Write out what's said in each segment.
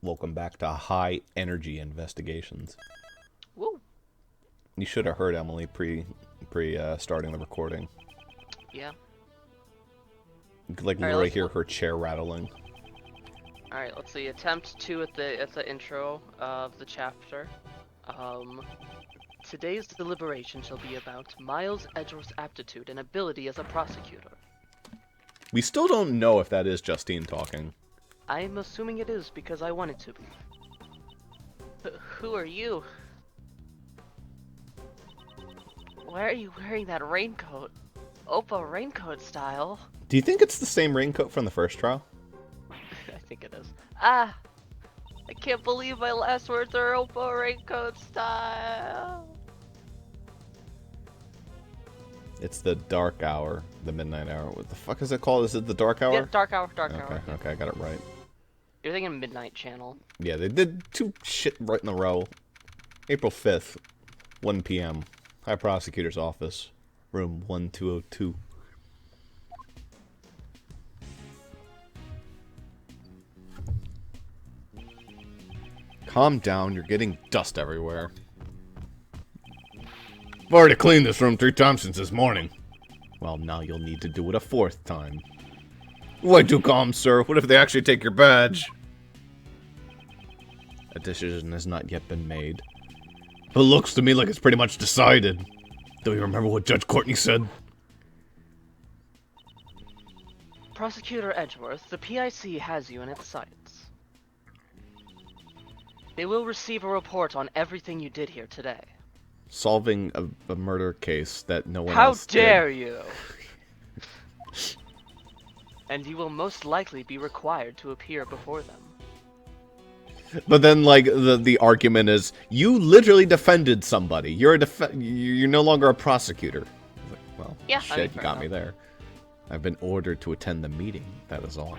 Welcome back to High Energy Investigations. Woo. You should have heard Emily pre starting the recording. Yeah. You could All right, literally hear her chair rattling. All right, let's see. Attempt 2 at the intro of the chapter. Today's deliberation shall be about Miles Edgeworth's aptitude and ability as a prosecutor. We still don't know if that is Justine talking. I'm assuming it is because I want it to be. Who are you? Why are you wearing that raincoat? Oppa raincoat style. Do you think it's the same raincoat from the first trial? I think it is. Ah! I can't believe my last words are Oppa raincoat style. It's the dark hour, the midnight hour. What the fuck is it called? Is it the dark hour? Yeah, dark hour, dark Okay, hour. okay, I got it right. You're thinking Midnight Channel. Yeah, they did two shit right in a row. April 5th, 1 p.m. High Prosecutor's Office, room 1202. Calm down, you're getting dust everywhere. I've already cleaned this room 3 times since this morning. Well, now you'll need to do it a 4th time. Way too calm, sir. What if they actually take your badge? A decision has not yet been made. But it looks to me like it's pretty much decided. Do you remember what Judge Courtney said? Prosecutor Edgeworth, the PIC has you in its sights. They will receive a report on everything you did here today. Solving a murder case that no one How else did. dare you! And you will most likely be required to appear before them. But then, like, the argument is, you literally defended somebody. You're you're no longer a prosecutor. Like, well, Yeah, shit, I mean, you fair got me enough. there. I've been ordered to attend the meeting, that is all.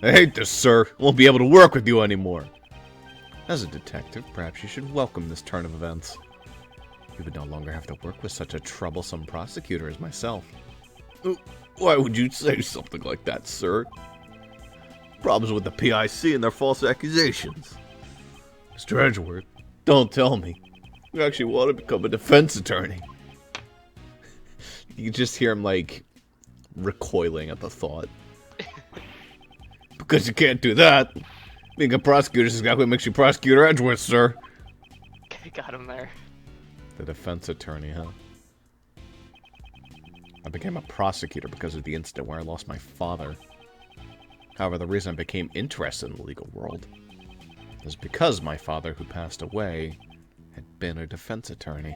I hate this, sir. I won't be able to work with you anymore. As a detective, perhaps you should welcome this turn of events. You would no longer have to work with such a troublesome prosecutor as myself. Why would you say something like that, sir? Problems with the PIC and their false accusations. Mr. Edgeworth, don't tell me. You actually want to become a defense attorney. You can just hear him, like, recoiling at the thought. Because you can't do that. Being a prosecutor is exactly what makes you Prosecutor Edgeworth, sir. Got him there. The defense attorney, huh? I became a prosecutor because of the incident where I lost my father. However, the reason I became interested in the legal world was because my father, who passed away, had been a defense attorney.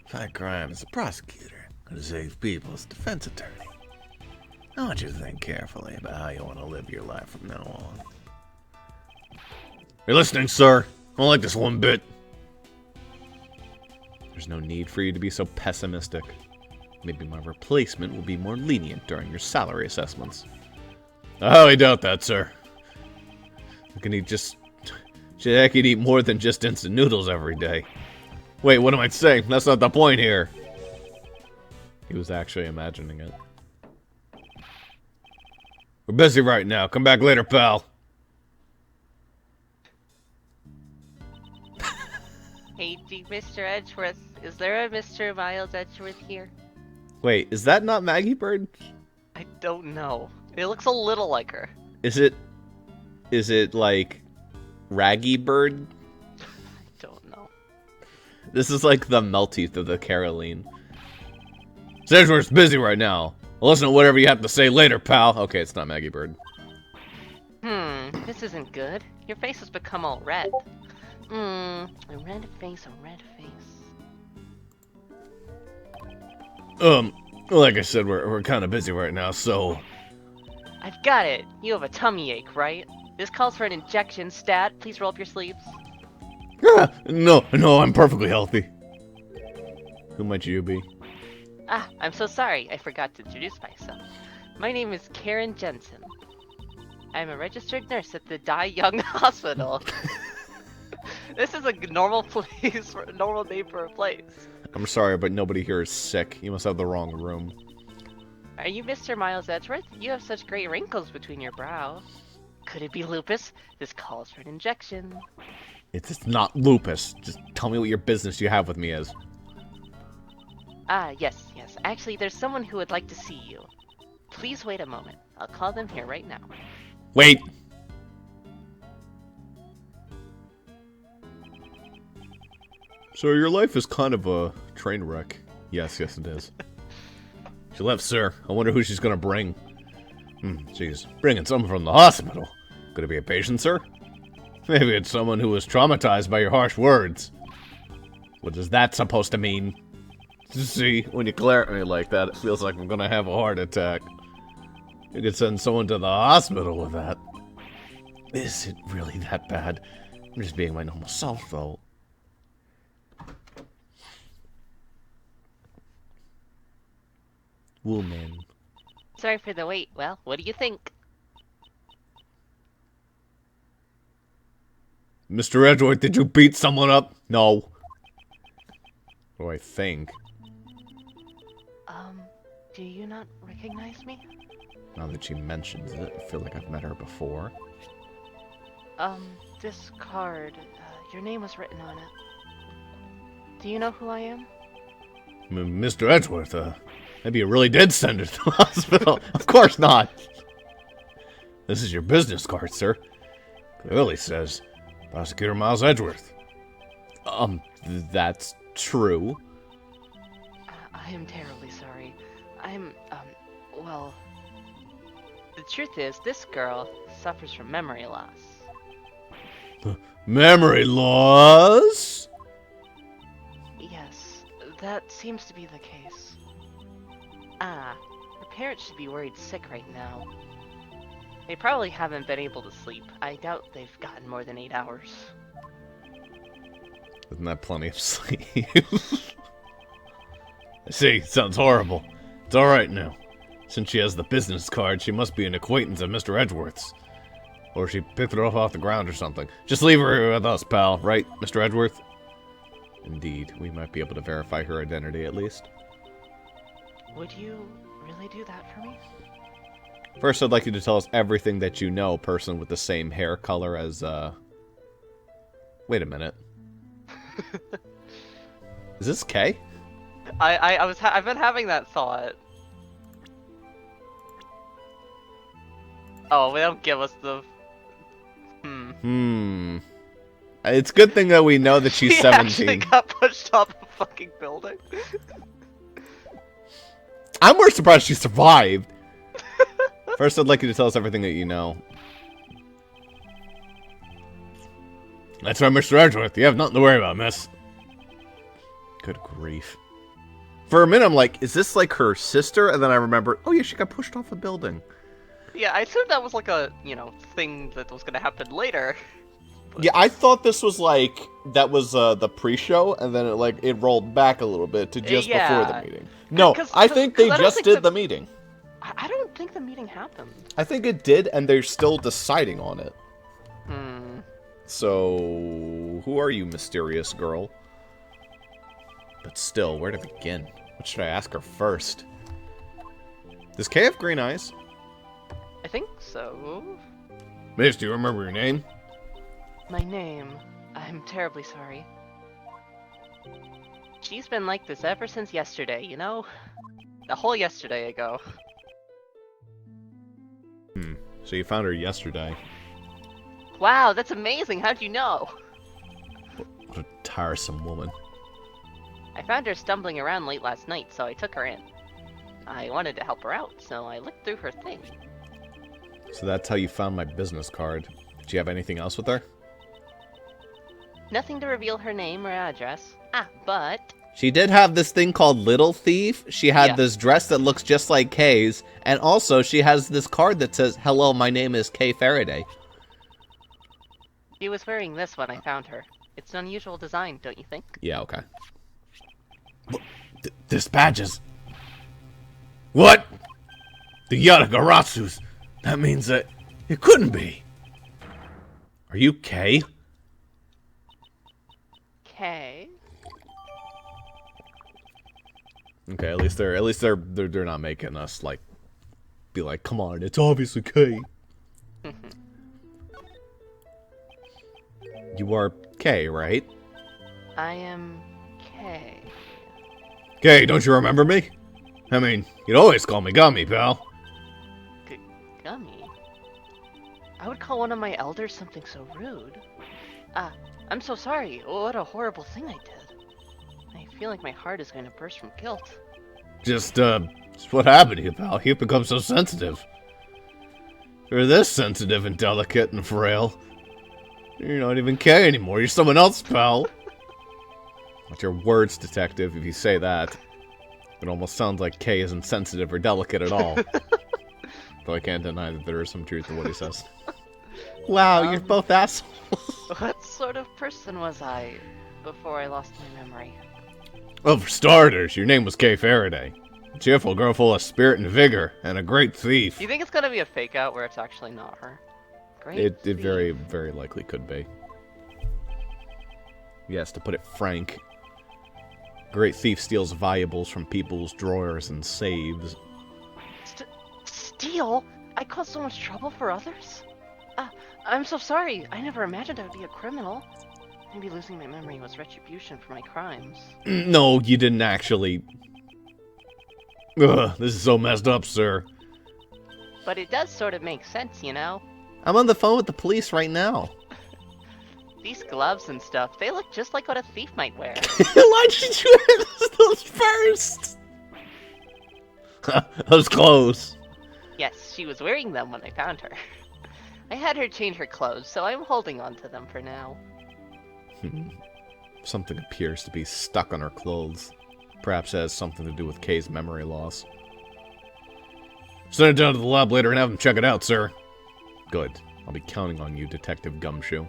Fight crime as a prosecutor, to save people as a defense attorney. I want you to think carefully about how you want to live your life from now on. You're listening, sir? I don't like this one bit. There's no need for you to be so pessimistic. Maybe my replacement will be more lenient during your salary assessments. I highly doubt that, sir. I can eat I could eat more than just instant noodles every day. Wait, what am I saying? That's not the point here. He was actually imagining it. We're busy right now. Come back later, pal. Hey, Mr. Edgeworth, is there a Mr. Miles Edgeworth here? Wait, is that not Maggie Bird? I don't know. It looks a little like her. Is it like Raggy Bird? I don't know. This is like the Melteeth of the Caroline. Edgeworth's busy right now. I'll listen to whatever you have to say later, pal. Okay, it's not Maggie Bird. This isn't good. Your face has become all red. A red face, a red face. Like I said, we're kind of busy right now, so... I've got it. You have a tummy ache, right? This calls for an injection, stat. Please roll up your sleeves. No, I'm perfectly healthy. Who might you be? Ah, I'm so sorry. I forgot to introduce myself. My name is Karen Jensen. I'm a registered nurse at the Die Young Hospital. This is a normal place, normal name for a place. I'm sorry, but nobody here is sick. You must have the wrong room. Are you Mr. Miles Edgeworth? You have such great wrinkles between your brow. Could it be lupus? This calls for an injection. It's not lupus. Just tell me what your business you have with me is. Ah, yes. Actually, there's someone who would like to see you. Please wait a moment. I'll call them here right now. Wait! So your life is kind of a train wreck. Yes, it is. She left, sir. I wonder who she's gonna bring. She's bringing someone from the hospital. Could it be a patient, sir? Maybe it's someone who was traumatized by your harsh words. What is that supposed to mean? See, when you glare at me like that, it feels like I'm gonna have a heart attack. You could send someone to the hospital with that. Is it really that bad? I'm just being my normal self, though. Woman. Sorry for the wait. Well, what do you think? Mr. Edgeworth, did you beat someone up? No. What do I think? Do you not recognize me? Now that she mentions it, I feel like I've met her before. This card, your name was written on it. Do you know who I am? Mr. Edgeworth, maybe you really did send her to the hospital. Of course not. This is your business card, sir. Clearly says Prosecutor Miles Edgeworth. That's true. I am terribly sorry. Well... The truth is, this girl suffers from memory loss. Memory loss? Yes, that seems to be the case. Her parents should be worried sick right now. They probably haven't been able to sleep. I doubt they've gotten more than 8 hours. Isn't that plenty of sleep? I see, sounds horrible. It's alright now. Since she has the business card, she must be an acquaintance of Mr. Edgeworth's. Or she picked it off the ground or something. Just leave her here with us, pal, right, Mr. Edgeworth? Indeed, we might be able to verify her identity at least. Would you really do that for me? First, I'd like you to tell us everything that you know, person with the same hair color as, Wait a minute. Is this Kay? I've been having that thought. Oh, they don't give us the... It's a good thing that we know that she's 17. He actually got pushed off a fucking building. I'm more surprised she survived. First, I'd like you to tell us everything that you know. That's right, Mr. Edgeworth. You have nothing to worry about, miss. Good grief. For a minute, I'm like, is this like her sister? And then I remember, oh yeah, she got pushed off a building. Yeah, I assumed that was like a, thing that was gonna happen later. Yeah, I thought this was like, that was the pre-show, and then it rolled back a little bit to just before the meeting. No, I think they just did the meeting. I don't think the meeting happened. I think it did, and they're still deciding on it. So, who are you, mysterious girl? But still, where to begin? What should I ask her first? Does Kay have green eyes? I think so. Miss, do you remember your name? My name? I'm terribly sorry. She's been like this ever since yesterday, you know? A whole yesterday ago. So you found her yesterday. Wow, that's amazing! How'd you know? What a tiresome woman. I found her stumbling around late last night, so I took her in. I wanted to help her out, so I looked through her thing. So that's how you found my business card. Did you have anything else with her? Nothing to reveal her name or address. But... She did have this thing called Little Thief. She had this dress that looks just like Kay's. And also, she has this card that says, "Hello, my name is Kay Faraday." She was wearing this when I found her. It's an unusual design, don't you think? Yeah, okay. This badge is... What? The Yatagaratsus. That means that it couldn't be. Are you Kay? Kay? Okay, at least they're not making us like Be like, come on, it's obviously Kay. You are Kay, right? I am Kay. Kay, don't you remember me? I mean, you'd always call me Gummy, pal. Gummy? I would call one of my elders something so rude. I'm so sorry. What a horrible thing I did. I feel like my heart is going to burst from guilt. Just what happened to you, pal? You've become so sensitive. You're this sensitive and delicate and frail. You're not even Kay anymore. You're someone else, pal. What's your words, detective, if you say that? It almost sounds like Kay isn't sensitive or delicate at all. Though I can't deny that there is some truth to what he says. Wow, you're both assholes. What sort of person was I before I lost my memory? Well, for starters, your name was Kay Faraday. A cheerful girl full of spirit and vigor, and a great thief. You think it's gonna be a fake out where it's actually not her? Great It thief. very, very likely could be. Yes, to put it frank. Great thief steals valuables from people's drawers and saves. Steal? I caused so much trouble for others? I'm so sorry. I never imagined I would be a criminal. Maybe losing my memory was retribution for my crimes. No, you didn't actually. Ugh, this is so messed up, sir. But it does sort of make sense, you know? I'm on the phone with the police right now. These gloves and stuff, they look just like what a thief might wear. Why did you wear those first? Those clothes. Yes, she was wearing them when I found her. I had her change her clothes, so I'm holding on to them for now. Something appears to be stuck on her clothes. Perhaps it has something to do with Kay's memory loss. Send it down to the lab later and have them check it out, sir. Good. I'll be counting on you, Detective Gumshoe.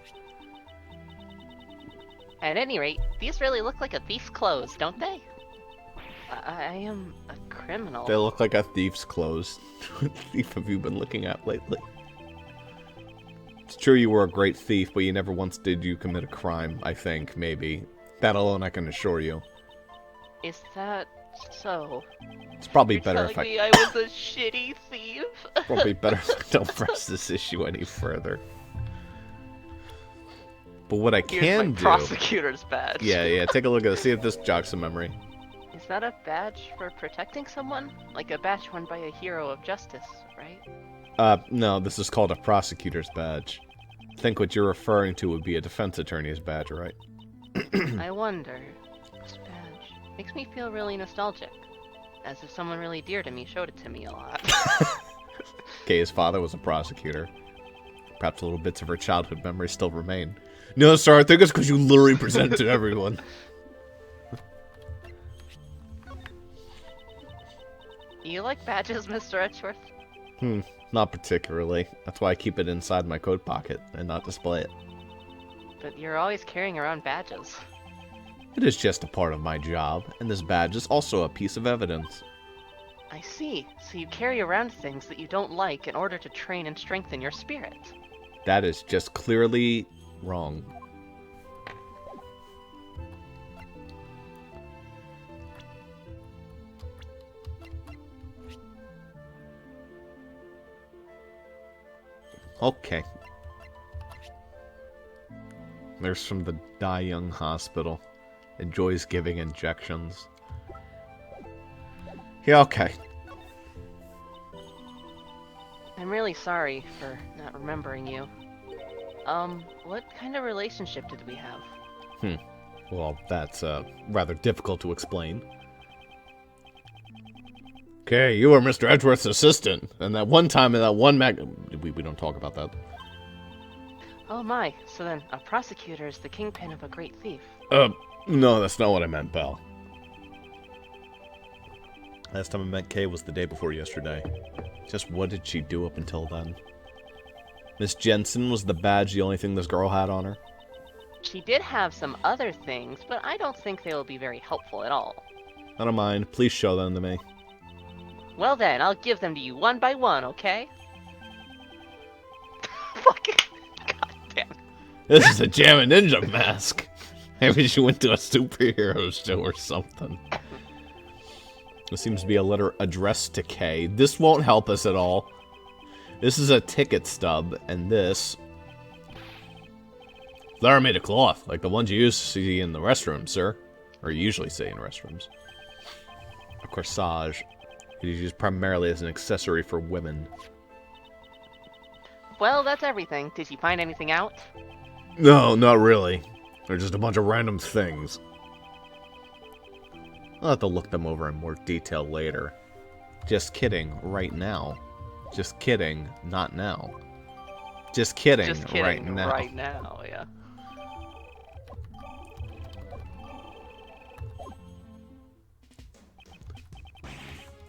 At any rate, these really look like a thief's clothes, don't they? I am a criminal. They look like a thief's clothes. What thief have you been looking at lately? It's true you were a great thief, but you never once did you commit a crime, I think, maybe. That alone I can assure you. Is that so? It's probably You're better if telling me I was a shitty thief? Probably better if I don't press this issue any further. But what I Here's can my do... prosecutor's badge. Yeah, take a look at it. See if this jogs some memory. Is that a badge for protecting someone? Like a badge worn by a hero of justice, right? No, this is called a prosecutor's badge. I think what you're referring to would be a defense attorney's badge, right? I wonder. This badge makes me feel really nostalgic. As if someone really dear to me showed it to me a lot. Kay's father was a prosecutor. Perhaps little bits of her childhood memories still remain. No, sir, I think it's because you literally present it to everyone. Do you like badges, Mr. Edgeworth? Not particularly. That's why I keep it inside my coat pocket and not display it. But you're always carrying around badges. It is just a part of my job, and this badge is also a piece of evidence. I see. So you carry around things that you don't like in order to train and strengthen your spirit. That is just clearly wrong. Okay. Nurse from the Die Young Hospital. Enjoys giving injections. Yeah, okay. I'm really sorry for not remembering you. What kind of relationship did we have? Well, that's rather difficult to explain. Okay, you were Mr. Edgeworth's assistant, and that one time in that one we don't talk about that. Oh my, so then a prosecutor is the kingpin of a great thief. No, that's not what I meant, pal. Last time I met Kay was the day before yesterday. Just what did she do up until then? Miss Jensen, was the badge the only thing this girl had on her? She did have some other things, but I don't think they will be very helpful at all. I don't mind. Please show them to me. Well then, I'll give them to you one by one, okay? Fucking... God damn it. This is a Jammin' Ninja mask. Maybe she went to a superhero show or something. There seems to be a letter addressed to K. This won't help us at all. This is a ticket stub, and this... Flower made of cloth, like the ones you used to see in the restroom, sir. Or you usually see in restrooms. A corsage. It is used primarily as an accessory for women. Well, that's everything. Did you find anything out? No, not really. They're just a bunch of random things. I'll have to look them over in more detail later. Just kidding, right now. Just kidding, not now. Just kidding, right now. Right now, yeah.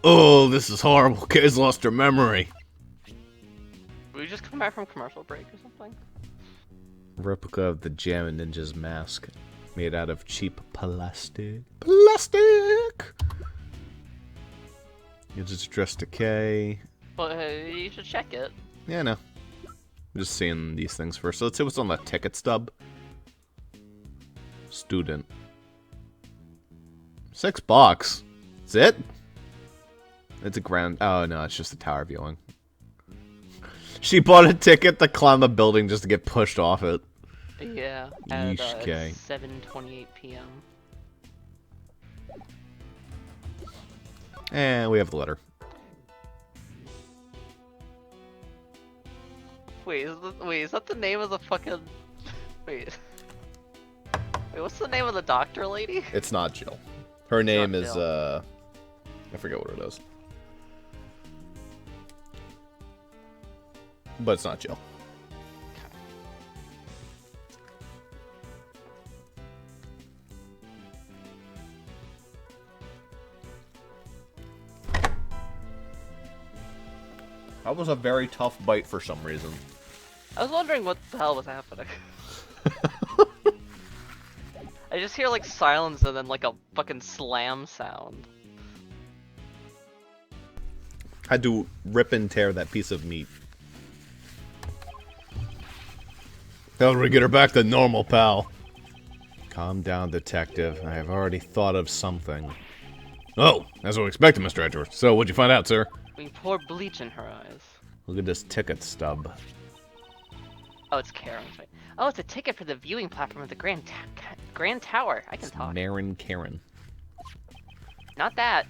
Oh, this is horrible. Kay's lost her memory. Did we just come back from commercial break or something? Replica of the Jammin' Ninja's mask. Made out of cheap plastic. Plastic! It's just addressed to K. Well, you should check it. Yeah, I know. I'm just seeing these things first. So let's see what's on the ticket stub. Student. $6. That's it? It's a grand... Oh, no, it's just a tower viewing. She bought a ticket to climb a building just to get pushed off it. Yeah, Yeesh, at okay. 7:28 p.m. And we have the letter. Wait, is that the name of the fucking... Wait, what's the name of the doctor lady? It's not Jill. Her name is, Jill. I forget what it is. But it's not Jill. That was a very tough bite for some reason. I was wondering what the hell was happening. I just hear like silence and then like a fucking slam sound. Had to rip and tear that piece of meat. How do we get her back to normal, pal? Calm down, detective. I have already thought of something. Oh, as we expected, Mr. Edgeworth. So, what'd you find out, sir? We pour bleach in her eyes. Look at this ticket stub. Oh, it's Karen's, right? Oh, it's a ticket for the viewing platform of the Grand Tower. I can talk. Marin Karen. Not that.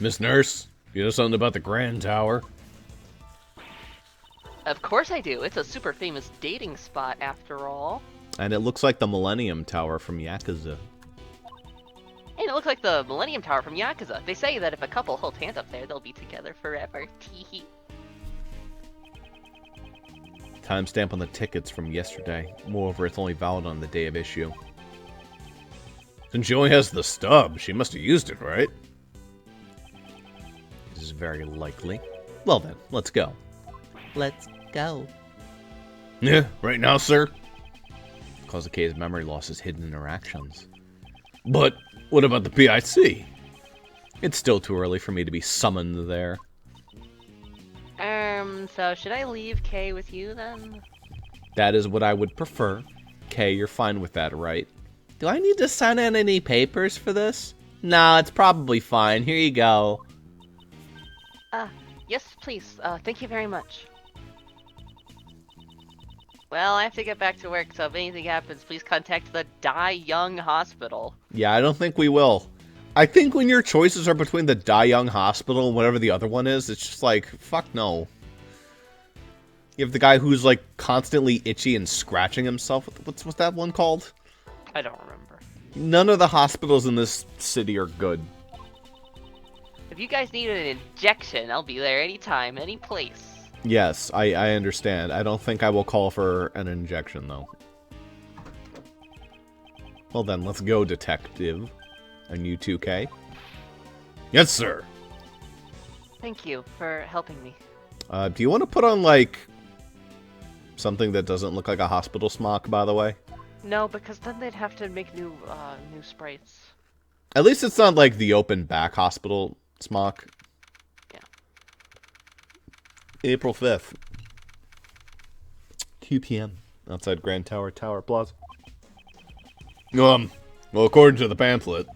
Miss Nurse, you know something about the Grand Tower? Of course I do. It's a super famous dating spot, after all. And it looks like the Millennium Tower from Yakuza. And it looks like the Millennium Tower from Yakuza. They say that if a couple holds hands up there, they'll be together forever. Teehee. Timestamp on the tickets from yesterday. Moreover, it's only valid on the day of issue. Since she only has the stub, she must have used it, right? This is very likely. Well then, let's go. Let's go. Yeah, right now, sir? Cause of K's memory loss is hidden interactions. But what about the PIC? It's still too early for me to be summoned there. So should I leave Kay with you then? That is what I would prefer. Kay, you're fine with that, right? Do I need to sign in any papers for this? No, it's probably fine. Here you go. Yes, please. Thank you very much. Well, I have to get back to work, so if anything happens, please contact the Die Young Hospital. Yeah, I don't think we will. I think when your choices are between the Die Young Hospital and whatever the other one is, it's just like, fuck no. You have the guy who's like constantly itchy and scratching himself. What's that one called? I don't remember. None of the hospitals in this city are good. If you guys need an injection, I'll be there anytime, any place. Yes, I understand. I don't think I will call for an injection, though. Well then, let's go, detective. And you too, K? Yes, sir. Thank you for helping me. Do you want to put on, like, something that doesn't look like a hospital smock, by the way? No, because then they'd have to make new sprites. At least it's not like the open back hospital smock. Yeah. April 5th. 2 p.m. Outside Grand Tower Plaza. Well, according to the pamphlet,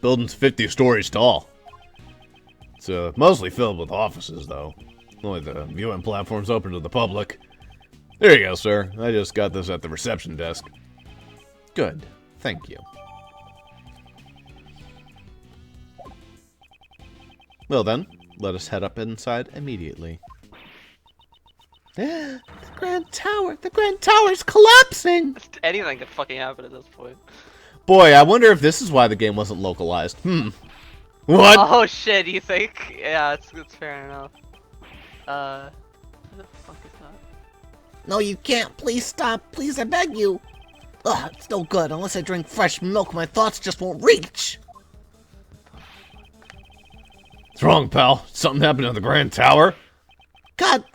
building's 50 stories tall. It's mostly filled with offices, though. Only the viewing platform's open to the public. There you go, sir. I just got this at the reception desk. Good. Thank you. Well then, let us head up inside immediately. The Grand Tower! The Grand Tower's collapsing! Anything could fucking happen at this point. Boy, I wonder if this is why the game wasn't localized. What? Oh shit, you think? Yeah, it's fair enough. What the fuck is that? No, you can't. Please stop. Please, I beg you. Ugh, it's no good. Unless I drink fresh milk, my thoughts just won't reach. What's wrong, pal? Something happened to the Grand Tower? Cut.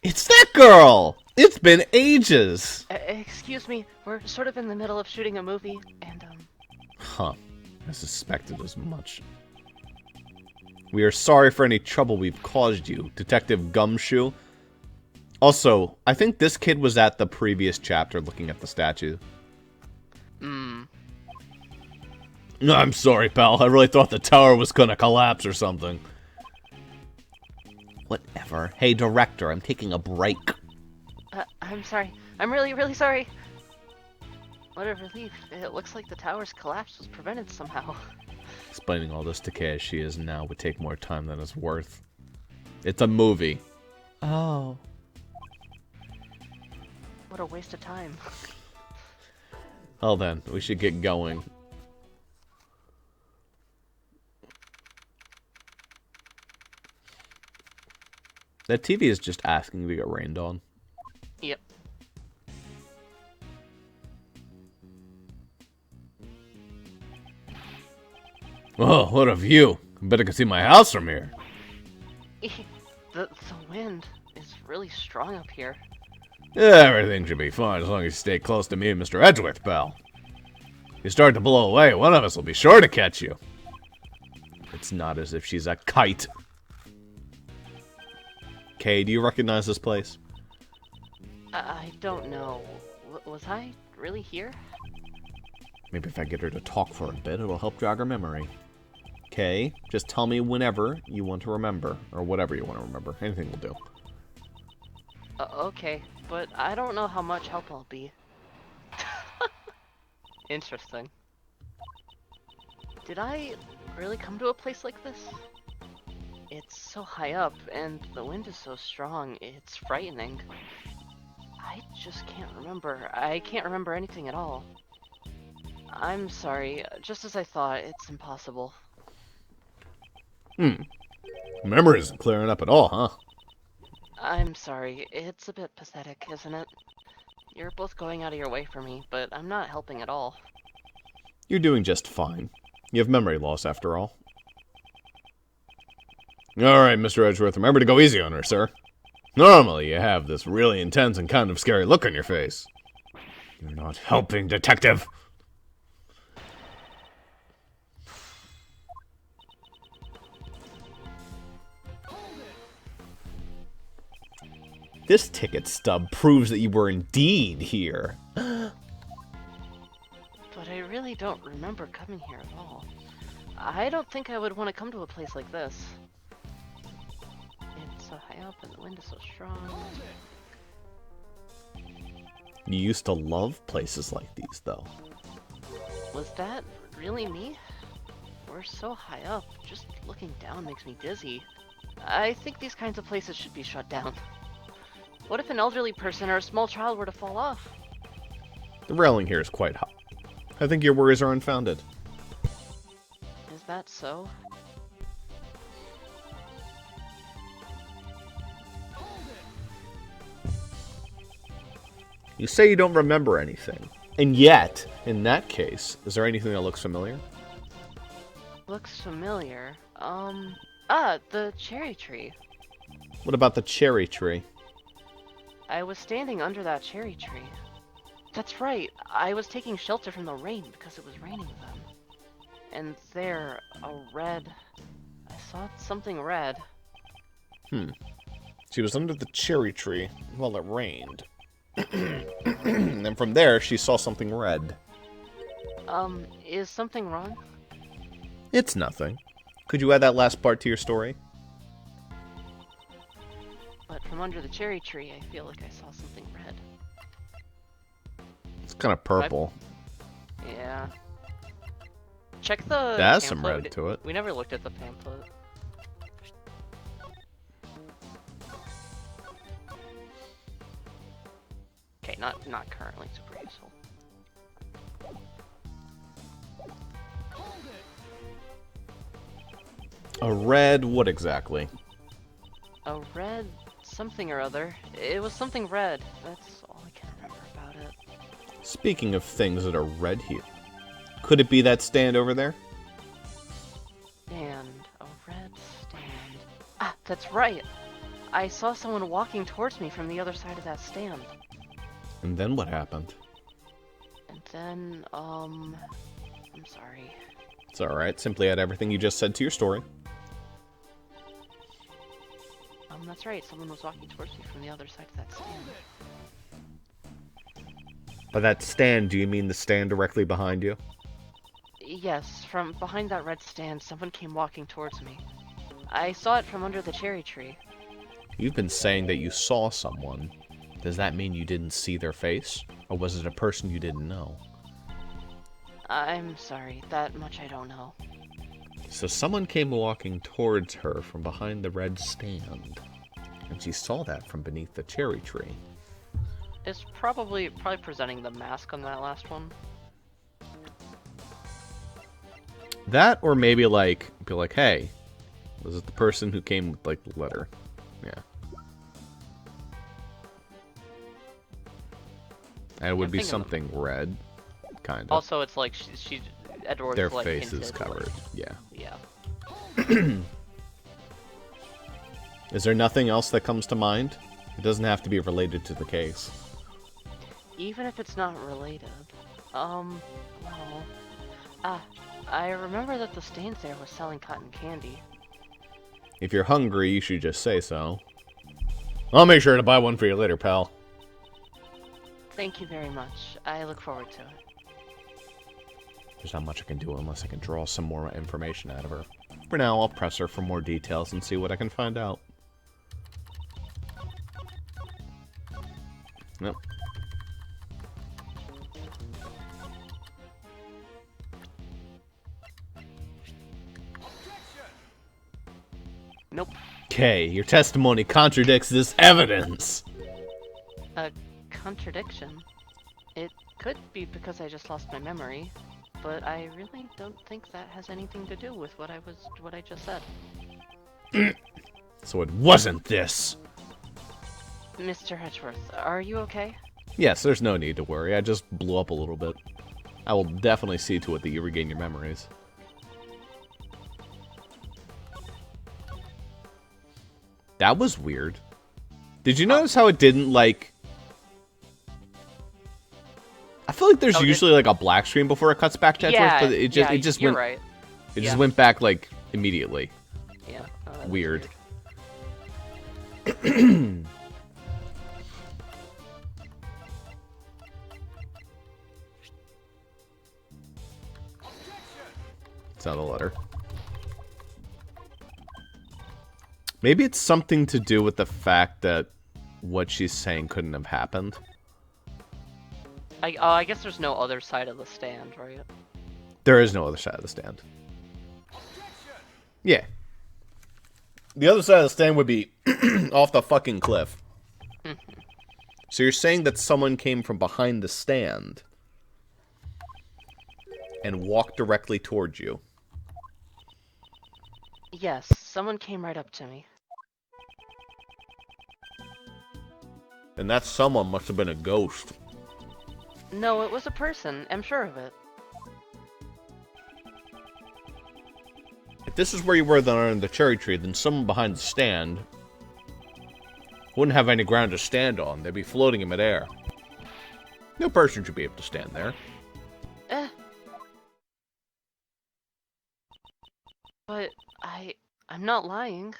It's that girl! It's been ages! Excuse me, we're sort of in the middle of shooting a movie, and Huh. I suspected as much. We are sorry for any trouble we've caused you, Detective Gumshoe. Also, I think this kid was at the previous chapter looking at the statue. I'm sorry, pal. I really thought the tower was gonna collapse or something. Whatever. Hey, director, I'm taking a break. I'm sorry. I'm really, really sorry. What a relief. It looks like the tower's collapse was prevented somehow. Explaining all this to Kay as she is now would take more time than it's worth. It's a movie. Oh. What a waste of time. Well then, we should get going. That TV is just asking to get rained on. Yep. Oh, what a view. I bet I can see my house from here. The wind is really strong up here. Everything should be fine as long as you stay close to me and Mr. Edgeworth, pal. If you start to blow away, one of us will be sure to catch you. It's not as if she's a kite. Kay, do you recognize this place? I don't know. Was I really here? Maybe if I get her to talk for a bit, it'll help jog her memory. Kay, just tell me whenever you want to remember, or whatever you want to remember. Anything will do. Okay, but I don't know how much help I'll be. Interesting. Did I really come to a place like this? It's so high up, and the wind is so strong, it's frightening. I just can't remember. I can't remember anything at all. I'm sorry. Just as I thought, it's impossible. Memory isn't clearing up at all, huh? I'm sorry. It's a bit pathetic, isn't it? You're both going out of your way for me, but I'm not helping at all. You're doing just fine. You have memory loss, after all. Alright, Mr. Edgeworth, remember to go easy on her, sir. Normally, you have this really intense and kind of scary look on your face. You're not helping, detective! This ticket stub proves that you were indeed here. But I really don't remember coming here at all. I don't think I would want to come to a place like this. It's so high up and the wind is so strong. You used to love places like these, though. Was that really me? We're so high up, just looking down makes me dizzy. I think these kinds of places should be shut down. What if an elderly person or a small child were to fall off? The railing here is quite high. I think your worries are unfounded. Is that so? You say you don't remember anything. And yet, in that case, is there anything that looks familiar? Looks familiar. The cherry tree. What about the cherry tree? I was standing under that cherry tree. That's right, I was taking shelter from the rain because it was raining then. And there, I saw something red. She was under the cherry tree while it rained. And then from there, she saw something red. Is something wrong? It's nothing. Could you add that last part to your story? But from under the cherry tree, I feel like I saw something red. It's kind of purple. Yeah. Check the That has some pamphlet. red to it. We never looked at the pamphlet. Okay, not currently super useful. A red what exactly? A red something or other. It was something red. That's all I can remember about it. Speaking of things that are red here, could it be that stand over there? Stand. A red stand. Ah, that's right! I saw someone walking towards me from the other side of that stand. And then what happened? And then, I'm sorry. It's alright, simply add everything you just said to your story. That's right, someone was walking towards me from the other side of that stand. By that stand, do you mean the stand directly behind you? Yes, from behind that red stand, someone came walking towards me. I saw it from under the cherry tree. You've been saying that you saw someone. Does that mean you didn't see their face? Or was it a person you didn't know? I'm sorry, that much I don't know. So someone came walking towards her from behind the red stand. And she saw that from beneath the cherry tree. It's probably presenting the mask on that last one. That, or maybe like, be like, hey, was it the person who came with like the letter? Yeah. And it would be something red, kind of. Also, it's like she Edward's their like face hinted, is covered. Like, yeah. Yeah. Is there nothing else that comes to mind? It doesn't have to be related to the case. Even if it's not related. Well... I remember that the stands there was selling cotton candy. If you're hungry, you should just say so. I'll make sure to buy one for you later, pal. Thank you very much. I look forward to it. There's not much I can do unless I can draw some more information out of her. For now, I'll press her for more details and see what I can find out. Yep. Nope. Okay, your testimony contradicts this evidence. A contradiction? It could be because I just lost my memory, but I really don't think that has anything to do with what I just said. So it wasn't this. Mr. Hedgeworth, are you okay? Yes, there's no need to worry. I just blew up a little bit. I will definitely see to it that you regain your memories. That was weird. Did you notice how it didn't, like... I feel like there's usually, like, a black screen before it cuts back to Edgeworth, but it just you're went... right. It just went back, like, immediately. Yeah. Weird. It's not a letter. Maybe it's something to do with the fact that what she's saying couldn't have happened. I guess there's no other side of the stand, right? There is no other side of the stand. Yeah. The other side of the stand would be off the fucking cliff. So you're saying that someone came from behind the stand and walked directly towards you? Yes, someone came right up to me. And that someone must have been a ghost. No, it was a person. I'm sure of it. If this is where you were then under the cherry tree, then someone behind the stand wouldn't have any ground to stand on. They'd be floating in midair. No person should be able to stand there. But I'm not lying.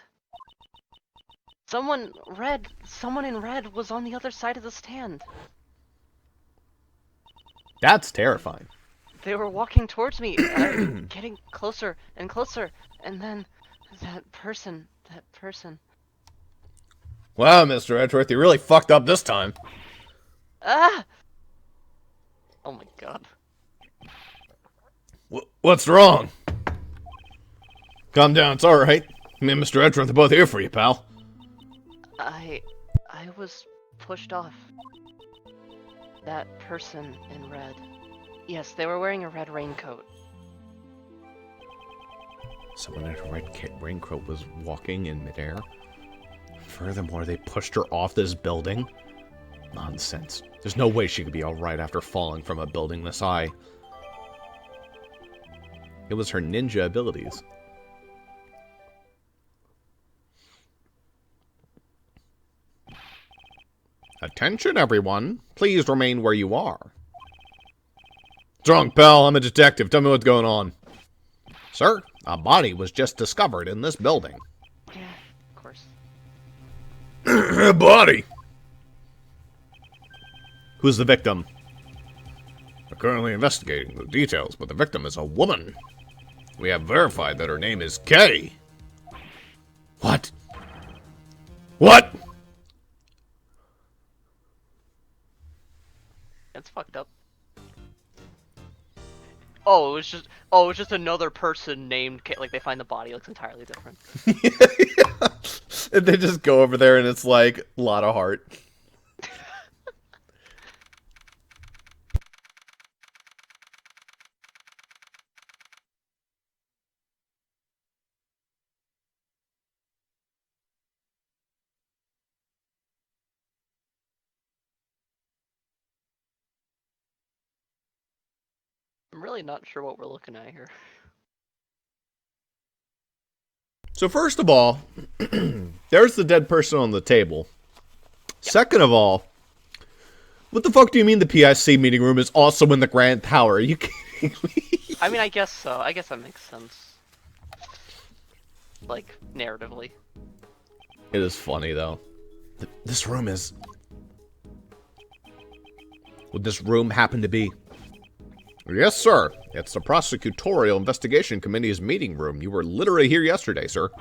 Someone in red was on the other side of the stand. That's terrifying. They were walking towards me, getting closer and closer, and then that person. Wow, Mr. Edgeworth, you really fucked up this time. Ah! Oh my god. What's wrong? Calm down, it's alright. Me and Mr. Edgeworth are both here for you, pal. I was pushed off. That person in red. Yes, they were wearing a red raincoat. Someone in a red raincoat was walking in midair. Furthermore, they pushed her off this building. Nonsense. There's no way she could be alright after falling from a building this high. It was her ninja abilities. Attention, everyone. Please remain where you are. Drunk, pal. I'm a detective. Tell me what's going on. Sir, a body was just discovered in this building. Yeah, of course. A body? Who's the victim? We're currently investigating the details, but the victim is a woman. We have verified that her name is Kay. What? What? That's fucked up. Oh, it was just another person named like they find the body, it looks entirely different. And they just go over there and it's like a lot of heart. I'm really not sure what we're looking at here. So first of all, there's the dead person on the table. Yep. Second of all, what the fuck do you mean the PIC meeting room is also in the Grand Tower? Are you kidding me? I mean, I guess so. I guess that makes sense. Like, narratively. It is funny, though. This room is... Would this room happen to be? Yes, sir. It's the Prosecutorial Investigation Committee's meeting room. You were literally here yesterday, sir.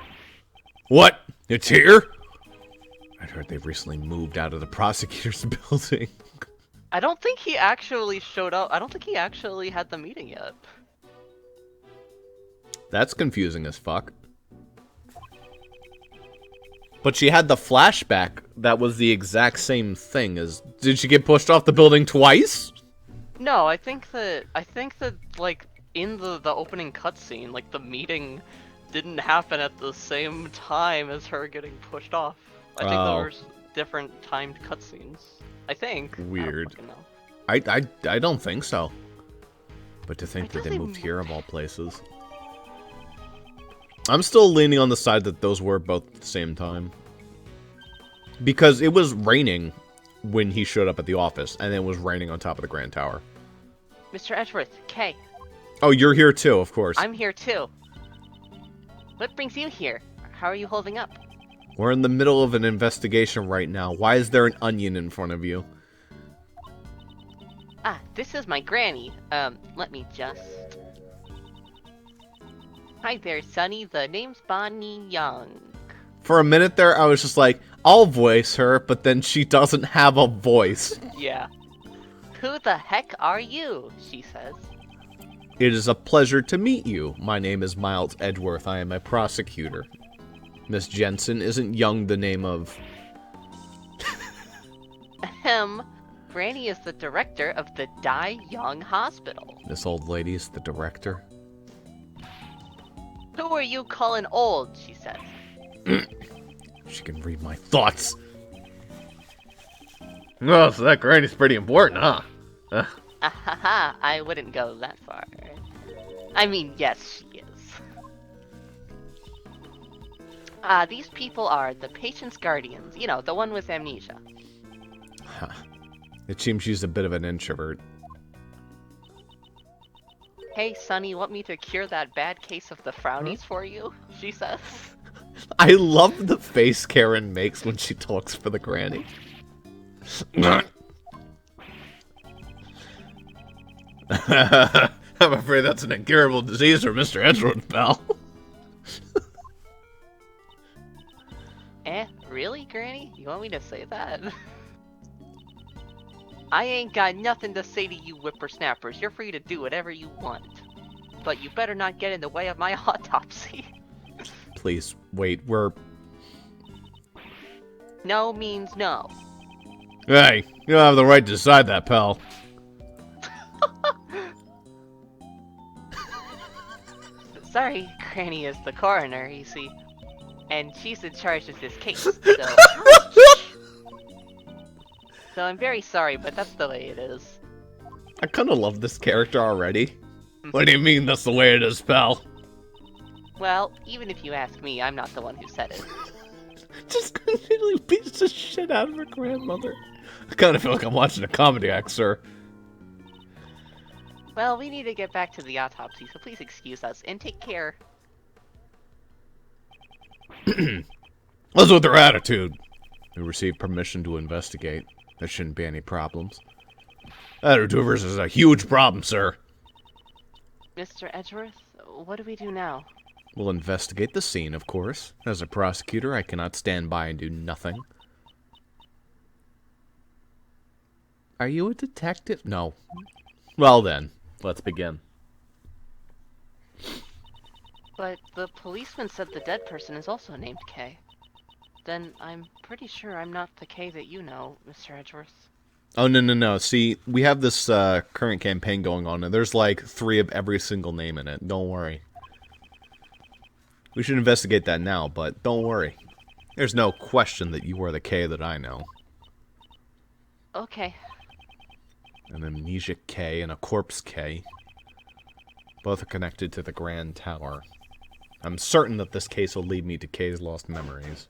What? It's here? I heard they've recently moved out of the prosecutor's building. I don't think he actually showed up. I don't think he actually had the meeting yet. That's confusing as fuck. But she had the flashback that was the exact same thing as... Did she get pushed off the building twice? No, I think that like in the opening cutscene, like the meeting didn't happen at the same time as her getting pushed off. I think there were different timed cutscenes. I think. Weird. I don't think so. But to think that they moved here of all places. I'm still leaning on the side that those were both at the same time. Because it was raining when he showed up at the office, and it was raining on top of the Grand Tower. Mr. Edgeworth, Kay. Oh, you're here too, of course. I'm here too. What brings you here? How are you holding up? We're in the middle of an investigation right now. Why is there an onion in front of you? Ah, this is my granny. Let me just... Hi there, Sonny. The name's Bonnie Young. For a minute there, I was just like, I'll voice her, but then she doesn't have a voice. Yeah. Who the heck are you? She says. It is a pleasure to meet you. My name is Miles Edgeworth. I am a prosecutor. Miss Jensen, isn't Young the name of... Ahem. Granny is the director of the Die Young Hospital. This old lady's the director? Who are you calling old? She says. She can read my thoughts. Oh, so that granny's pretty important, huh? Ahaha, I wouldn't go that far. I mean, yes, she is. These people are the patient's guardians. You know, the one with amnesia. Huh. It seems she's a bit of an introvert. Hey, Sonny, want me to cure that bad case of the frownies for you? She says. I love the face Karen makes when she talks for the granny. I'm afraid that's an incurable disease for Mr. Edgeworth, pal. Really, Granny? You want me to say that? I ain't got nothing to say to you whippersnappers. You're free to do whatever you want. But you better not get in the way of my autopsy. Please, wait, we're... No means no. Hey, you don't have the right to decide that, pal. Sorry, Granny is the coroner, you see. And she's in charge of this case, so I'm very sorry, but that's the way it is. I kinda love this character already. What do you mean that's the way it is, pal? Well, even if you ask me, I'm not the one who said it. Just continually beats the shit out of her grandmother. I kinda feel like I'm watching a comedy act, sir. Well, we need to get back to the autopsy, so please excuse us, and take care. What's with her attitude? We received permission to investigate. There shouldn't be any problems. Attitude is a huge problem, sir. Mr. Edgeworth, what do we do now? We'll investigate the scene, of course. As a prosecutor, I cannot stand by and do nothing. Are you a detective? No. Well then, let's begin. But the policeman said the dead person is also named Kay. Then I'm pretty sure I'm not the Kay that you know, Mr. Edgeworth. Oh, no. See, we have this current campaign going on, and there's like 3 of every single name in it. Don't worry. We should investigate that now, but don't worry. There's no question that you are the Kay that I know. Okay. An amnesiac K and a corpse K. Both are connected to the Grand Tower. I'm certain that this case will lead me to Kay's lost memories.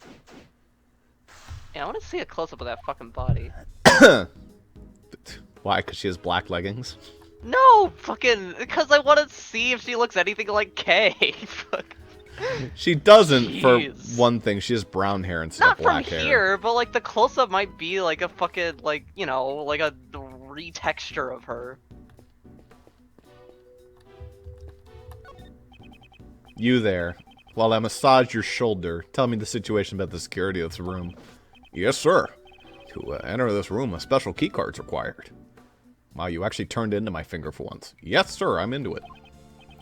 Yeah, I want to see a close-up of that fucking body. Why? Because she has black leggings? No! Fucking... Because I want to see if she looks anything like Kay. Fuck. She doesn't, Jeez. for one thing. She has brown hair instead of black hair. Not from here, but like the close-up might be like a fucking, like, you know, like a retexture of her. You there. While I massage your shoulder, tell me the situation about the security of this room. Yes, sir. To enter this room, a special keycard's required. Wow, you actually turned into my finger for once. Yes, sir, I'm into it.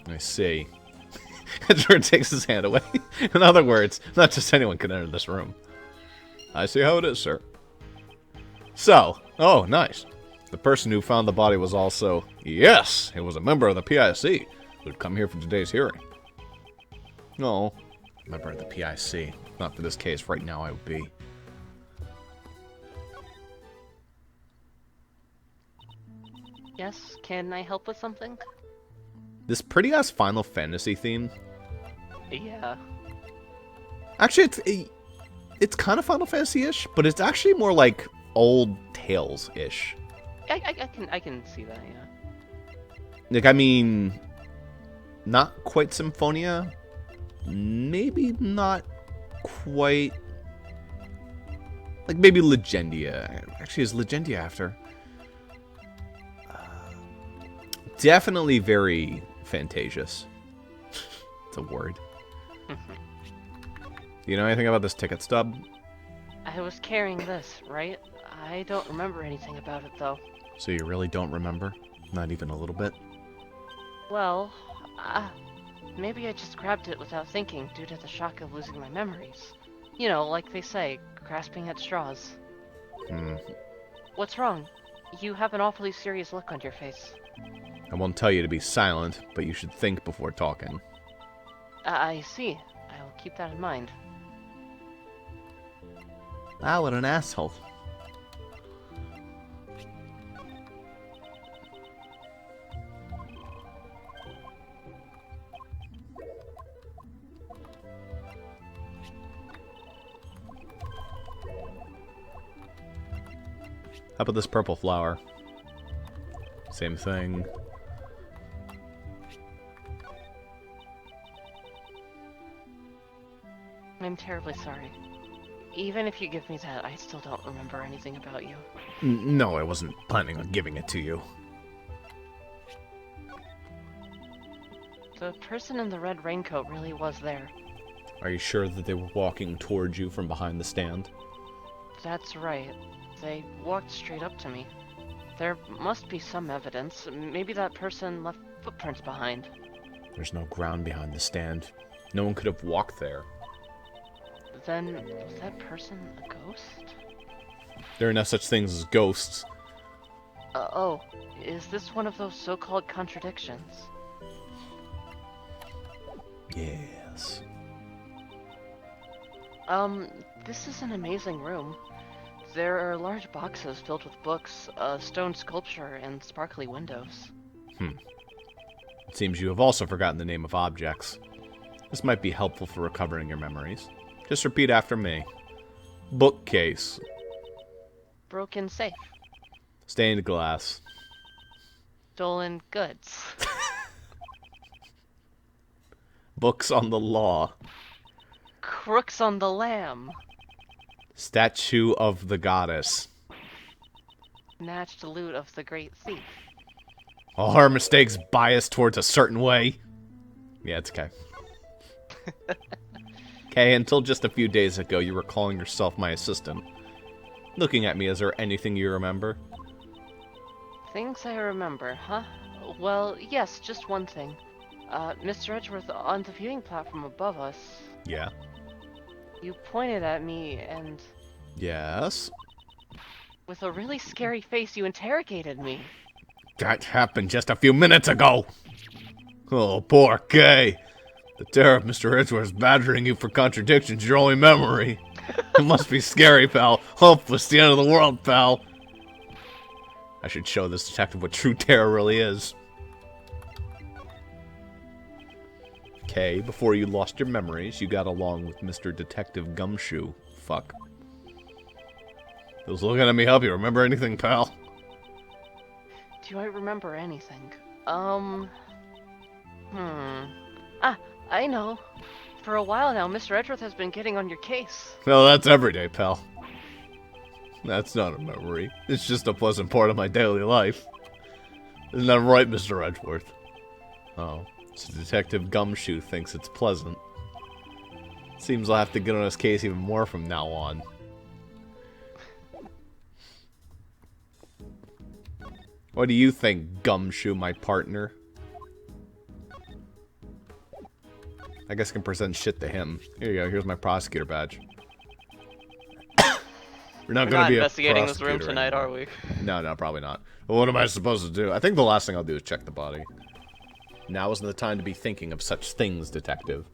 I see. Edgeworth takes his hand away. In other words, not just anyone can enter this room. I see how it is, sir. So, oh, nice. The person who found the body was also... Yes, it was a member of the PIC who'd come here for today's hearing. No, member of the PIC. Not for this case. Right now, I would be. Yes, can I help with something? This pretty-ass Final Fantasy theme. Yeah. Actually, it's kind of Final Fantasy-ish, but it's actually more like old Tales-ish. I can see that, yeah. Like, I mean, not quite Symphonia. Maybe not quite... Like, maybe Legendia. Actually, is Legendia after? Definitely very Fantasious. It's a word. You know anything about this ticket stub? I was carrying this, right? I don't remember anything about it, though. So you really don't remember? Not even a little bit? Well, maybe I just grabbed it without thinking due to the shock of losing my memories. You know, like they say, grasping at straws. What's wrong? You have an awfully serious look on your face. I won't tell you to be silent, but you should think before talking. I see. I will keep that in mind. Ah, what an asshole. How about this purple flower? Same thing. I'm terribly sorry. Even if you give me that, I still don't remember anything about you. No, I wasn't planning on giving it to you. The person in the red raincoat really was there. Are you sure that they were walking towards you from behind the stand? That's right. They walked straight up to me. There must be some evidence. Maybe that person left footprints behind. There's no ground behind the stand. No one could have walked there. Then, was that person a ghost? There are no such things as ghosts. Oh, is this one of those so-called contradictions? Yes. This is an amazing room. There are large boxes filled with books, a stone sculpture, and sparkly windows. It seems you have also forgotten the name of objects. This might be helpful for recovering your memories. Just repeat after me. Bookcase. Broken safe. Stained glass. Stolen goods. Books on the law. Crooks on the lamb. Statue of the goddess. Snatched loot of the great thief. All her mistakes biased towards a certain way. Yeah, it's okay. Okay, until just a few days ago, you were calling yourself my assistant. Looking at me, is there anything you remember? Things I remember, huh? Well, yes, just one thing. Mr. Edgeworth, on the viewing platform above us, Yeah. you pointed at me and, Yes? with a really scary face, you interrogated me. That happened just a few minutes ago! Oh, poor Kay. The terror of Mr. Edgeworth's badgering you for contradictions, your only memory. It must be scary, pal. Hopeless, the end of the world, pal. I should show this detective what true terror really is. Okay, before you lost your memories, you got along with Mr. Detective Gumshoe. Fuck. Those looking at me help you remember anything, pal? Do I remember anything? I know. For a while now, Mr. Edgeworth has been getting on your case. Well, that's every day, pal. That's not a memory. It's just a pleasant part of my daily life. Isn't that right, Mr. Edgeworth? Oh, so Detective Gumshoe thinks it's pleasant. Seems I'll have to get on his case even more from now on. What do you think, Gumshoe, my partner? I guess I can present shit to him. Here you go, here's my prosecutor badge. We're not going to be investigating this room prosecutor tonight, anymore. are we? No, probably not. Well, what am I supposed to do? I think the last thing I'll do is check the body. Now isn't the time to be thinking of such things, detective.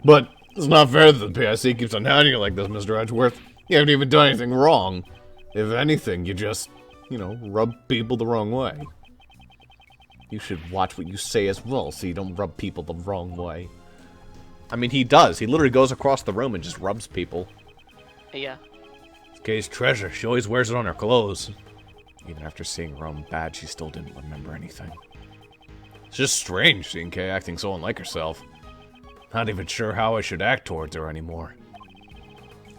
But it's not fair that the PIC keeps on hounding you like this, Mr. Edgeworth. You haven't even done anything wrong. If anything, you just, rub people the wrong way. You should watch what you say as well, so you don't rub people the wrong way. I mean, he does. He literally goes across the room and just rubs people. Yeah. Kay's treasure. She always wears it on her clothes. Even after seeing her own badge, she still didn't remember anything. It's just strange seeing Kay acting so unlike herself. Not even sure how I should act towards her anymore.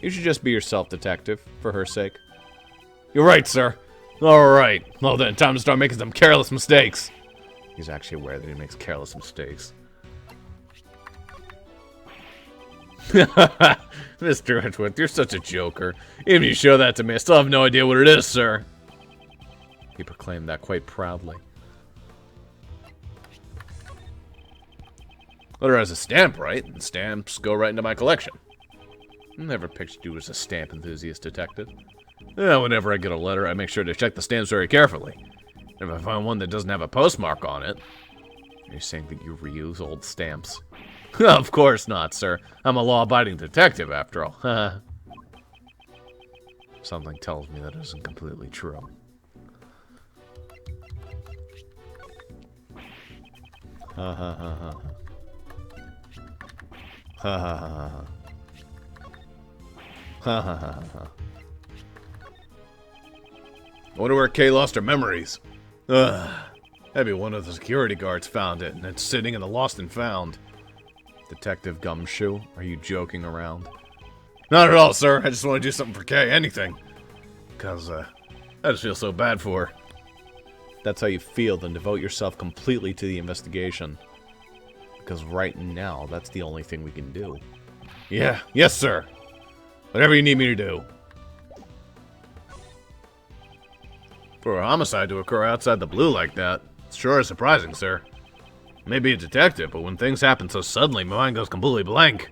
You should just be yourself, detective, for her sake. You're right, sir. Alright. Well then, time to start making some careless mistakes. He's actually aware that he makes careless mistakes. Mr. Edgeworth, you're such a joker. Even if you show that to me, I still have no idea what it is, sir. He proclaimed that quite proudly. Letter has a stamp, right? And stamps go right into my collection. Never pictured you as a stamp enthusiast, detective. Whenever I get a letter, I make sure to check the stamps very carefully. If I find one that doesn't have a postmark on it... You're saying that you reuse old stamps? Of course not, sir. I'm a law-abiding detective, after all. Something tells me that isn't completely true. Ha ha ha ha. Ha ha ha ha. Ha ha ha ha. I wonder where Kay lost her memories. Maybe one of the security guards found it, and it's sitting in the lost and found. Detective Gumshoe, are you joking around? Not at all, sir. I just want to do something for Kay, anything. Because, I just feel so bad for her. If that's how you feel, then devote yourself completely to the investigation. Because right now, that's the only thing we can do. Yeah, yes, sir. Whatever you need me to do. For a homicide to occur outside the blue like that, it's sure is surprising, sir. Maybe a detective, but when things happen so suddenly, my mind goes completely blank.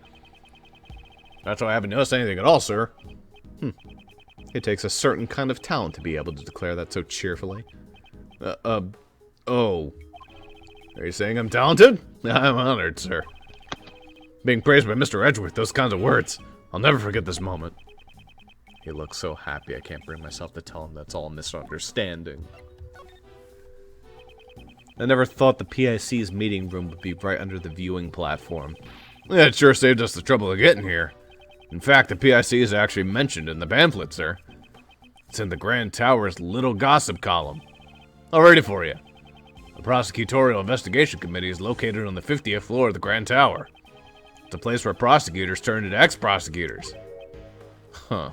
That's why I haven't noticed anything at all, sir. It takes a certain kind of talent to be able to declare that so cheerfully. Oh. Are you saying I'm talented? I'm honored, sir. Being praised by Mr. Edgeworth, those kinds of words. I'll never forget this moment. He looks so happy I can't bring myself to tell him that's all a misunderstanding. I never thought the PIC's meeting room would be right under the viewing platform. Yeah, it sure saved us the trouble of getting here. In fact, the PIC is actually mentioned in the pamphlet, sir. It's in the Grand Tower's little gossip column. I'll read it for you. The Prosecutorial Investigation Committee is located on the 50th floor of the Grand Tower. It's a place where prosecutors turn into ex-prosecutors. Huh.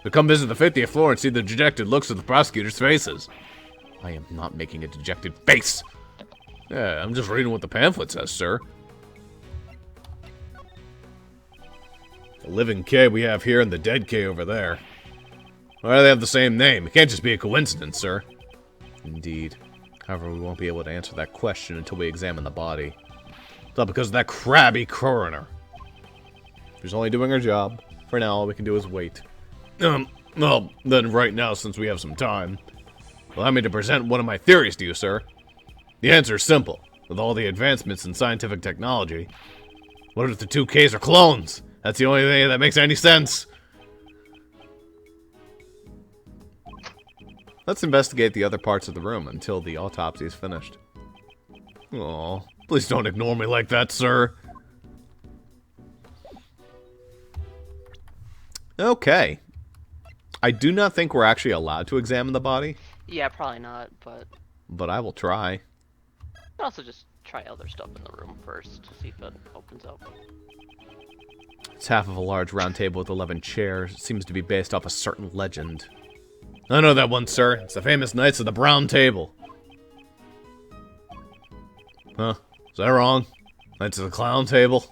So come visit the 50th floor and see the dejected looks of the prosecutors' faces. I am not making a dejected face. Yeah, I'm just reading what the pamphlet says, sir. The living K we have here and the dead K over there. Why do they have the same name? It can't just be a coincidence, sir. Indeed. However, we won't be able to answer that question until we examine the body. It's all because of that crabby coroner. She's only doing her job. For now, all we can do is wait. Well, then right now, since we have some time, allow me to present one of my theories to you, sir. The answer is simple. With all the advancements in scientific technology, what if the two Ks are clones? That's the only thing that makes any sense. Let's investigate the other parts of the room until the autopsy is finished. Aw, please don't ignore me like that, sir. Okay. I do not think we're actually allowed to examine the body. Yeah, probably not, But I will try. you can also just try other stuff in the room first to see if it opens up. It's half of a large round table with 11 chairs. It seems to be based off a certain legend. I know that one, sir. It's the famous Knights of the Brown Table. Huh? Is that wrong? Knights of the Clown Table?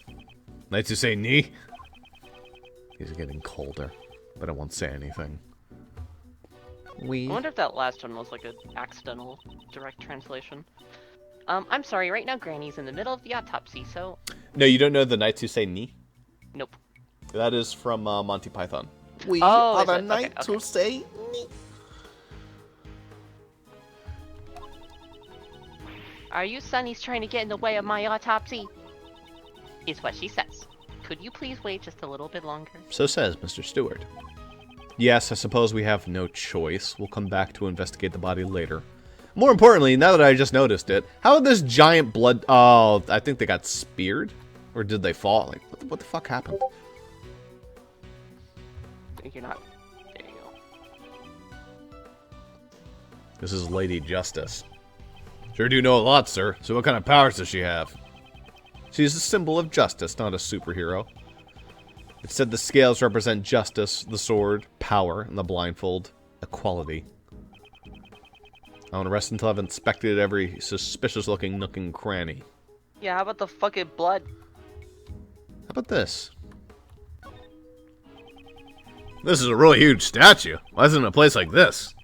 Knights who say knee? He's getting colder, but I won't say anything. I wonder if that last one was like an accidental direct translation. I'm sorry, right now Granny's in the middle of the autopsy, so... No, you don't know the Knights who say knee? Nope. That is from Monty Python. We Oh, are is the it? knights Okay. who say me. Are you Sonny's trying to get in the way of my autopsy? Is what she says. Could you please wait just a little bit longer? So says Mr. Stewart. Yes, I suppose we have no choice. We'll come back to investigate the body later. More importantly, now that I just noticed it, how did this giant blood... Oh, I think they got speared? Or did they fall? Like, what the fuck happened? I think you're not... There you go. This is Lady Justice. Sure do know a lot, sir. So what kind of powers does she have? She's a symbol of justice, not a superhero. It said the scales represent justice, the sword, power, and the blindfold, equality. I want to rest until I've inspected every suspicious-looking nook and cranny. Yeah, how about the fucking blood? How about this? This is a really huge statue. Why isn't it a place like this?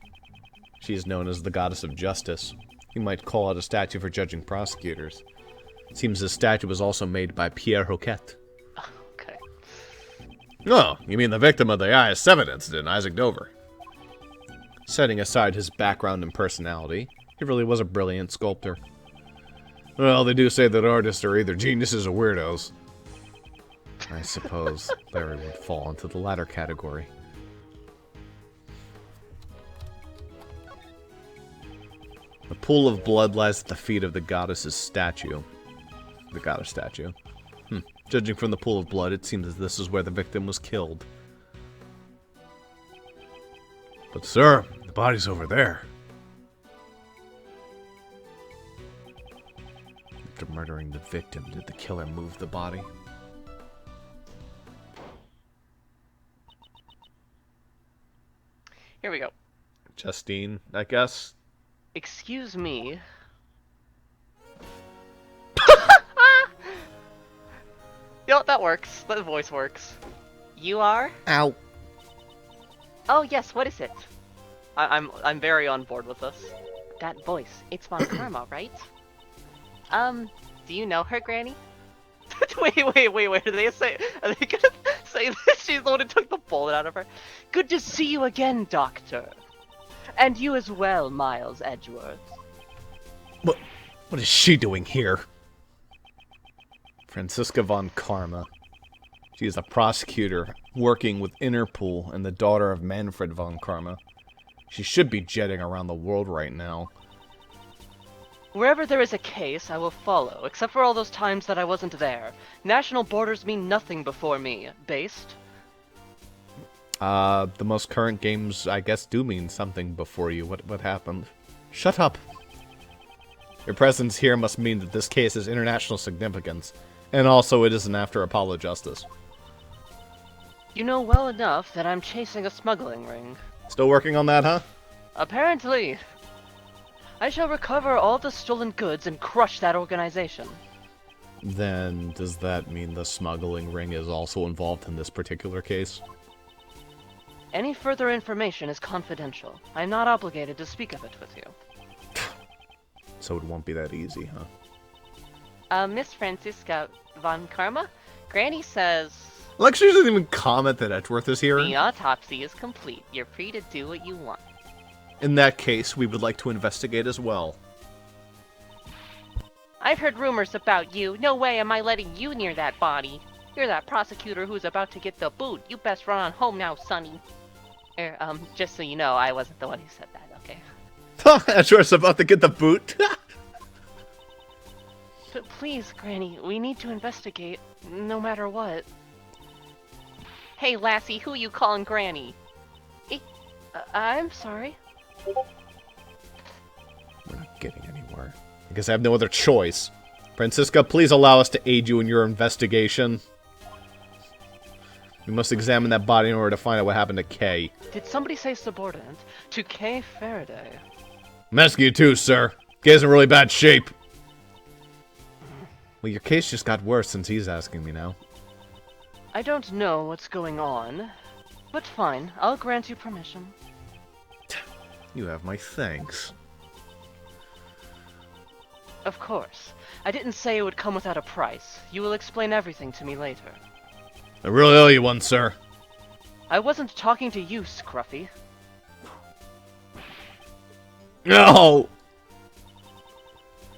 She is known as the Goddess of Justice. You might call it a statue for judging prosecutors. It seems this statue was also made by Pierre Hoquet. Okay. Oh, you mean the victim of the IS-7 incident, Isaac Dover. Setting aside his background and personality, he really was a brilliant sculptor. Well, they do say that artists are either geniuses or weirdos. I suppose Larry would fall into the latter category. The pool of blood lies at the feet of the goddess's statue. The goddess statue. Judging from the pool of blood, it seems that this is where the victim was killed. But sir, the body's over there. After murdering the victim, did the killer move the body? Here we go. Justine, I guess. Excuse me. Yo, that works. That voice works. You are? Ow. Oh yes, what is it? I'm very on board with this. That voice, it's Von Karma, right? Do you know her, Granny? wait, are they gonna say that she's the one who took the bullet out of her? Good to see you again, Doctor. And you as well, Miles Edgeworth. What is she doing here? Franziska von Karma. She is a prosecutor working with Interpol and the daughter of Manfred von Karma. She should be jetting around the world right now. Wherever there is a case, I will follow, except for all those times that I wasn't there. National borders mean nothing before me. Based? The most current games, I guess, do mean something before you. What happened? Shut up. Your presence here must mean that this case has international significance, and also it isn't after Apollo Justice. You know well enough that I'm chasing a smuggling ring. Still working on that, huh? Apparently. I shall recover all the stolen goods and crush that organization. Then, does that mean the smuggling ring is also involved in this particular case? Any further information is confidential. I'm not obligated to speak of it with you. So it won't be that easy, huh? Miss Franziska von Karma? Granny says... Lecture doesn't even comment that Edgeworth is here. The autopsy is complete. You're free to do what you want. In that case, we would like to investigate as well. I've heard rumors about you. No way am I letting you near that body. You're that prosecutor who's about to get the boot. You best run on home now, Sonny. Just so you know, I wasn't the one who said that, okay? Edgeworth's about to get the boot. But please, Granny, we need to investigate, no matter what. Hey, lassie, who you calling Granny? I'm sorry. We're not getting anywhere. I guess I have no other choice. Franziska, please allow us to aid you in your investigation. We must examine that body in order to find out what happened to Kay. Did somebody say subordinate? To Kay Faraday. I'm asking you too, sir. Kay's in really bad shape. Well, your case just got worse since he's asking me now. I don't know what's going on, but fine, I'll grant you permission. You have my thanks. Of course. I didn't say it would come without a price. You will explain everything to me later. I really owe you one, sir. I wasn't talking to you, Scruffy. No!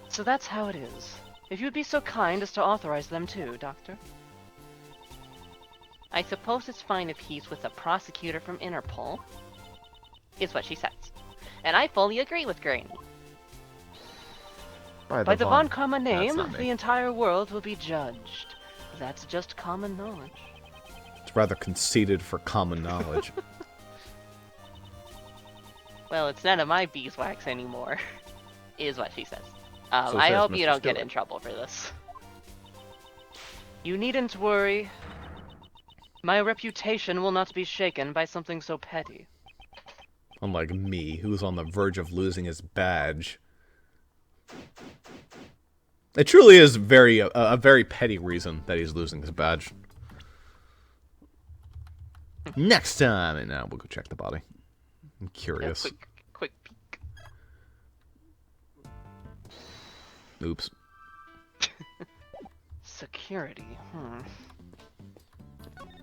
So that's how it is. If you'd be so kind as to authorize them too, Doctor. I suppose it's fine if he's with a prosecutor from Interpol, is what she says. And I fully agree with Granny. By the Von Karma name, the entire world will be judged. That's just common knowledge. It's rather conceited for common knowledge. Well, it's none of my beeswax anymore, is what she says. So I says hope Mr. you don't get Stewart. in trouble for this. You needn't worry. My reputation will not be shaken by something so petty. Unlike me, who's on the verge of losing his badge. It truly is a very petty reason that he's losing his badge. Next time, and now we'll go check the body. I'm curious. Yeah, quick peek. Oops. Security,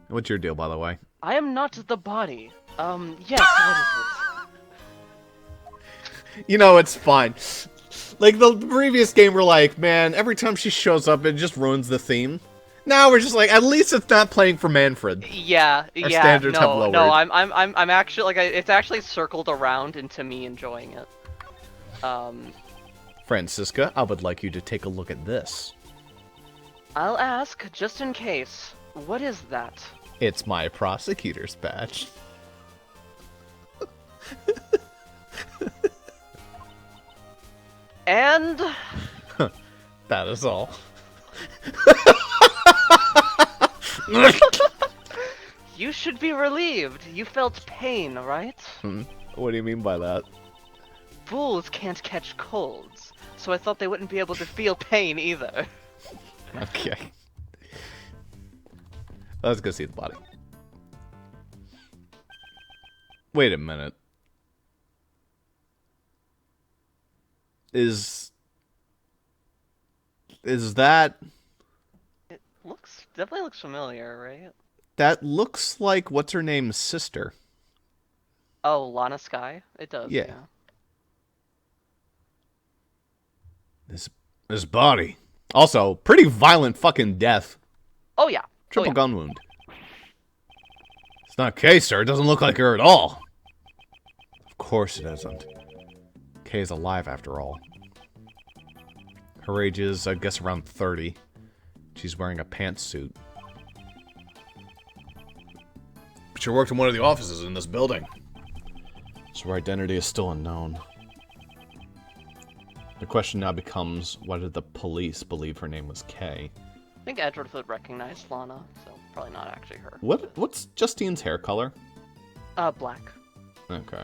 What's your deal, by the way? I am not the body. Yes, what is it? You know, it's fine. Like, the previous game, we're like, man, every time she shows up, it just ruins the theme. Now we're just like, at least it's not playing for Manfred. Yeah, Our standards have lowered. No, I'm actually, like, it's actually circled around into me enjoying it. Franziska, I would like you to take a look at this. I'll ask, just in case. What is that? It's my prosecutor's badge. And... That is all. You should be relieved. You felt pain, right? What do you mean by that? Fools can't catch colds, so I thought they wouldn't be able to feel pain either. Okay. Let's go see the body. Wait a minute. Is that... It definitely looks familiar, right? That looks like what's her name's sister. Oh, Lana Sky? It does, Yeah. yeah. This body. Also, pretty violent fucking death. Oh, yeah. Triple gun wound. It's not Kay, sir. It doesn't look like her at all. Of course it isn't. Kay is alive after all. Her age is, I guess, around 30. She's wearing a pantsuit. She worked in one of the offices in this building. So her identity is still unknown. The question now becomes, why did the police believe her name was Kay? I think Edward would recognize Lana, so probably not actually her. What's Justine's hair color? Black. Okay.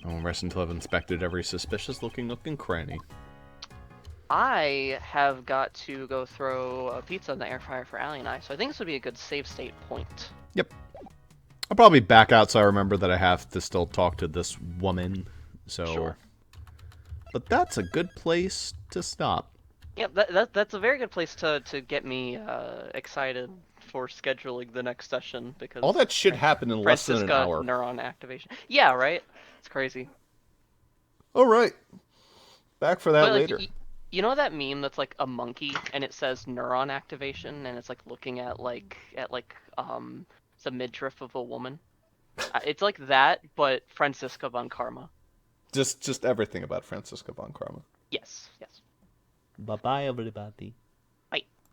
I won't rest until I've inspected every suspicious-looking nook and cranny. I have got to go throw a pizza in the air fryer for Allie and I, so I think this would be a good save state point. Yep. I'll probably back out so I remember that I have to still talk to this woman. So, Sure. But that's a good place to stop. Yep, that's a very good place to get me excited for scheduling the next session, because All that shit happened in less than an Francisca hour. neuron activation. Yeah, right? It's crazy. All right. Back for that But, like, later. you know that meme that's like a monkey and it says neuron activation and it's like looking at the midriff of a woman? It's like that, but Francisca von Karma. Just everything about Francisca von Karma. Yes, yes. Bye-bye, everybody.